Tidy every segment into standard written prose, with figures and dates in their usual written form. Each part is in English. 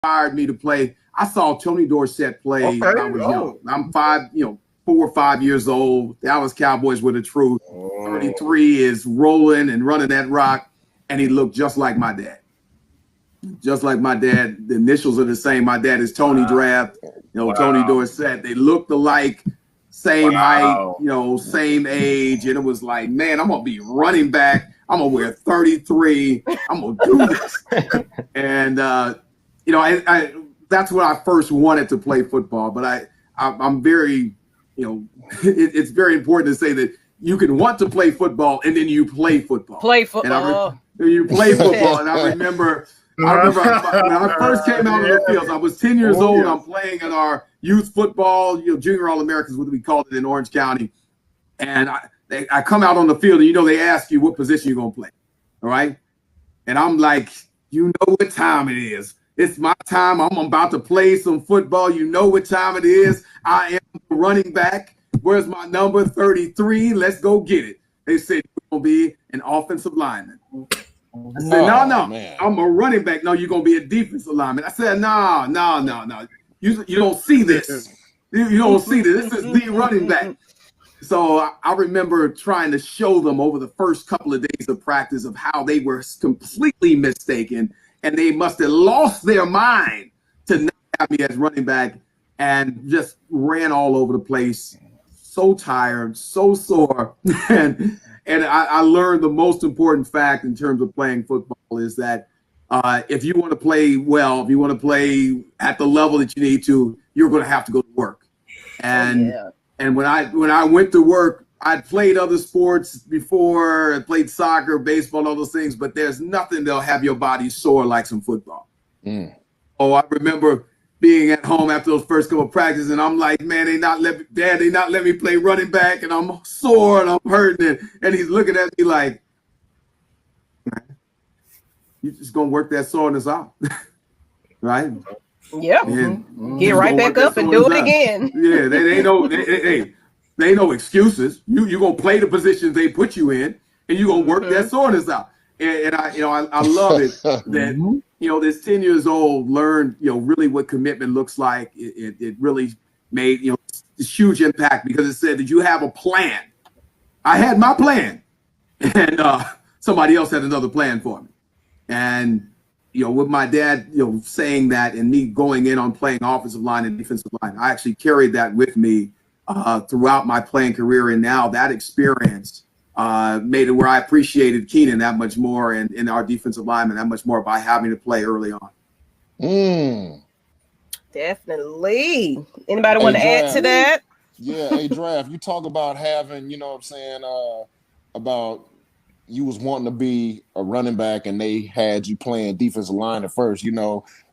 inspired me to play. I saw Tony Dorsett play when I was young. I'm 4 or 5 years old. Dallas Cowboys were the truth. 33 is rolling and running that rock, and he looked just like my dad. Just like my dad. The initials are the same. My dad is Tony Draft. Tony Dorsett. They looked alike, same height, same age, and it was like, man, I'm gonna be running back. I'm gonna wear 33. I'm gonna do this. And that's when I first wanted to play football. But I'm very, it's very important to say that you can want to play football and then you play football. You play football, and I remember when I first came out on the field, I was 10 years old. I'm playing in our youth football, junior All-Americans, what we called it in Orange County. And I come out on the field, and they ask you what position you're going to play. All right. And I'm like, you know what time it is. It's my time. I'm about to play some football. You know what time it is. I am running back. Where's my number? 33. Let's go get it. They said, you're going to be an offensive lineman. I said, no, man. I'm a running back. No, you're going to be a defensive lineman. I said, no. You don't see this. You don't see this. This is the running back. So I remember trying to show them over the first couple of days of practice of how they were completely mistaken, and they must have lost their mind to not have me as running back, and just ran all over the place. So tired, so sore. And I learned the most important fact in terms of playing football is that if you want to play well, if you want to play at the level that you need to, you're going to have to go to work. And when I went to work, I'd played other sports before. I played soccer, baseball, all those things, but there's nothing that'll have your body sore like some football. Oh, I remember being at home after those first couple of practices, and I'm like, man, they not let me play running back, and I'm sore and I'm hurting, and he's looking at me like, man, you just gonna work that soreness out, right? Yep. Get right back up and do it again. Yeah, they ain't no excuses. You gonna play the positions they put you in, and you gonna work that soreness out. And I love it that this 10 years old learned really what commitment looks like. It really made this huge impact because it said that you have a plan. I had my plan, and somebody else had another plan for me. And with my dad saying that and me going in on playing offensive line and defensive line, I actually carried that with me throughout my playing career. And now that experience made it where I appreciated Kynan that much more and our defensive lineman that much more by having to play early on. Definitely. Anybody want to add to that? Yeah, Draft, you talk about having, about you was wanting to be a running back and they had you playing defensive line at first.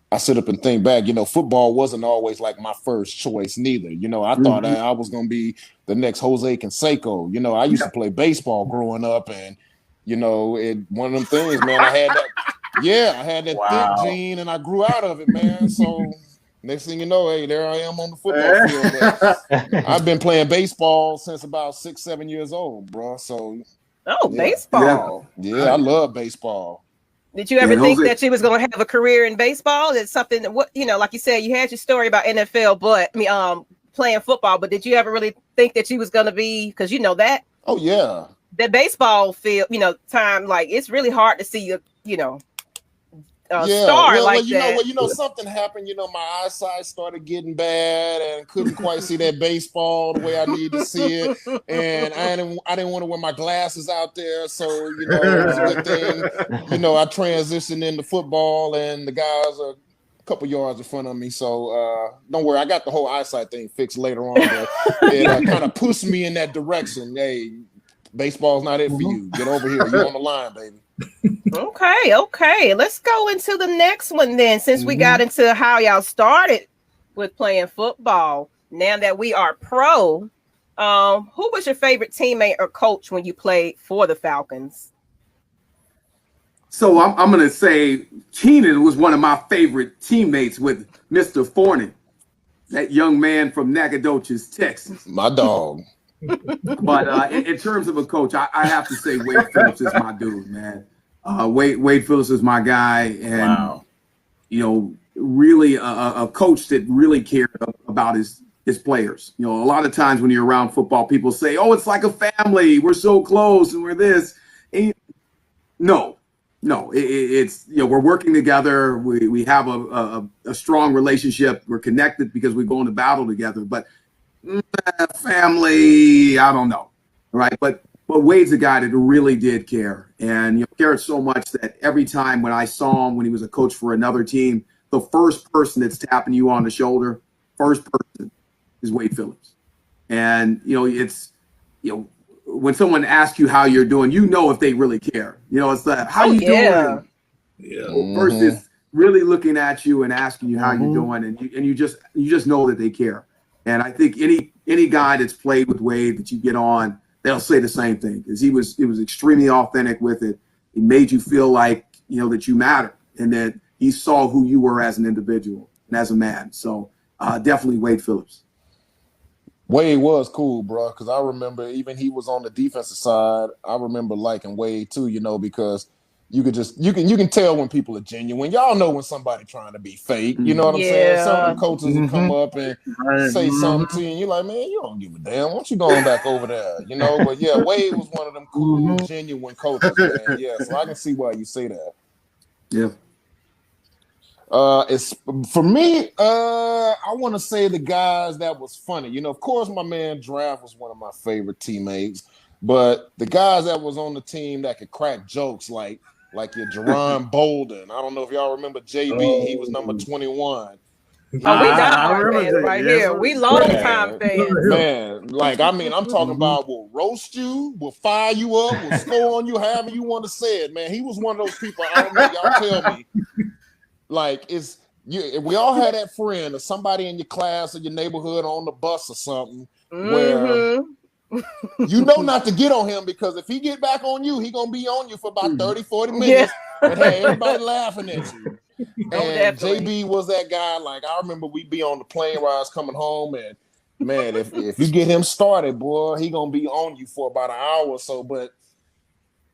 I sit up and think back, football wasn't always like my first choice neither. I thought I was going to be the next Jose Canseco. I used to play baseball growing up, and, one of them things, man, I had that thick gene and I grew out of it, man. So next thing you know, hey, there I am on the football field. But I've been playing baseball since about 6-7 years old, bro. So, baseball. Yeah, I love baseball. Did you ever think that you was going to have a career in baseball? It's something that, like you said, you had your story about NFL, but playing football. But did you ever really think that you was going to be? Because that. Oh yeah. That baseball field, time, like it's really hard to see you, star like that. Something happened. My eyesight started getting bad and couldn't quite see that baseball the way I need to see it. And I didn't want to wear my glasses out there. So, it was a good thing. I transitioned into football and the guys are a couple yards in front of me. So don't worry. I got the whole eyesight thing fixed later on. But it kind of pushed me in that direction. Hey, baseball's not it for you. Get over here. You're on the line, baby. Okay. Let's go into the next one then. Since we got into how y'all started with playing football, now that we are pro, who was your favorite teammate or coach when you played for the Falcons? So I'm going to say Kynan was one of my favorite teammates with Mr. Forney, that young man from Nacogdoches, Texas. My dog. But in terms of a coach, I have to say Wade Phillips is my dude, man. Wade Phillips is my guy, and really a coach that really cared about his players. You know, a lot of times when you're around football, people say, "Oh, it's like a family. We're so close and we're this." And no, it's, you know, we're working together. We have a strong relationship. We're connected because we go into battle together. But family, I don't know, right? But Wade's a guy that really did care, and, you know, cared so much that every time when I saw him when he was a coach for another team, the first person that's tapping you on the shoulder, first person, is Wade Phillips. And, you know, it's, you know, when someone asks you how you're doing, you know if they really care. You know, it's the how you doing. Yeah. Versus really looking at you and asking you how you're doing, and you just know that they care. And I think any guy that's played with Wade that you get on, they'll say the same thing, because he was extremely authentic with it. He made you feel like, you know, that you matter, and that he saw who you were as an individual and as a man. So definitely Wade Phillips. Wade was cool, bro, because I remember even he was on the defensive side. I remember liking Wade too, you know, because you can tell when people are genuine. Y'all know when somebody trying to be fake. You know what I'm saying? Some of the coaches will come up and say something to you, and you're like, man, you don't give a damn. Why don't you going back over there? You know, but yeah, Wade was one of them cool, genuine coaches, man. Yeah, so I can see why you say that. Yeah. It's for me. I want to say the guys that was funny. You know, of course, my man Draft was one of my favorite teammates. But the guys that was on the team that could crack jokes, like your Jerron Bolden. I don't know if y'all remember JB. He was number 21. We diehard fans right here. We long time fans. Man, like, I mean, I'm talking about will roast you, will fire you up, will score on you, however you want to say it, man. He was one of those people. I don't know. Y'all tell me. Like, we all had that friend or somebody in your class or your neighborhood on the bus or something where you know not to get on him, because if he get back on you, he gonna be on you for about 30, 40 minutes and have everybody laughing at you. And JB was that guy. Like, I remember we'd be on the plane rides coming home, and man, if you get him started, boy, he gonna be on you for about an hour or so. But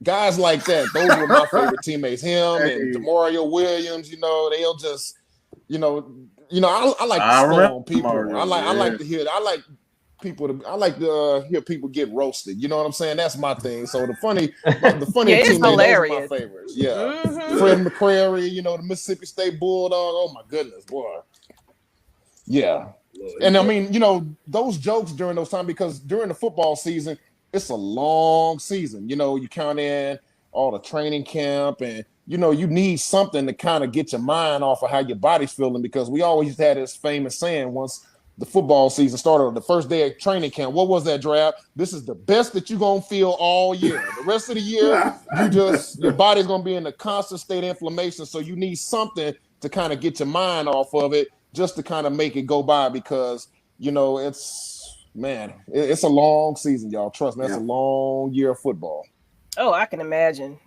guys like that, those were my favorite teammates. Him and DeMario Williams, you know, they'll just, you know, I like to storm people. I like to hear. I like to hear people get roasted. You know what I'm saying? That's my thing. So the funny teammates, those are my favorites. Yeah. Fred McCrary, you know, the Mississippi State Bulldog. Oh my goodness, boy. Yeah. And I mean, you know, those jokes during those times, because during the football season, it's a long season. You know, you count in all the training camp, and, you know, you need something to kind of get your mind off of how your body's feeling, because we always had this famous saying once the football season started on the first day of training camp. What was that, Draft? This is the best that you're going to feel all year. The rest of the year, your body's going to be in a constant state of inflammation. So you need something to kind of get your mind off of it, just to kind of make it go by, because, you know, it's a long season, y'all. Trust me, it's a long year of football. Oh, I can imagine.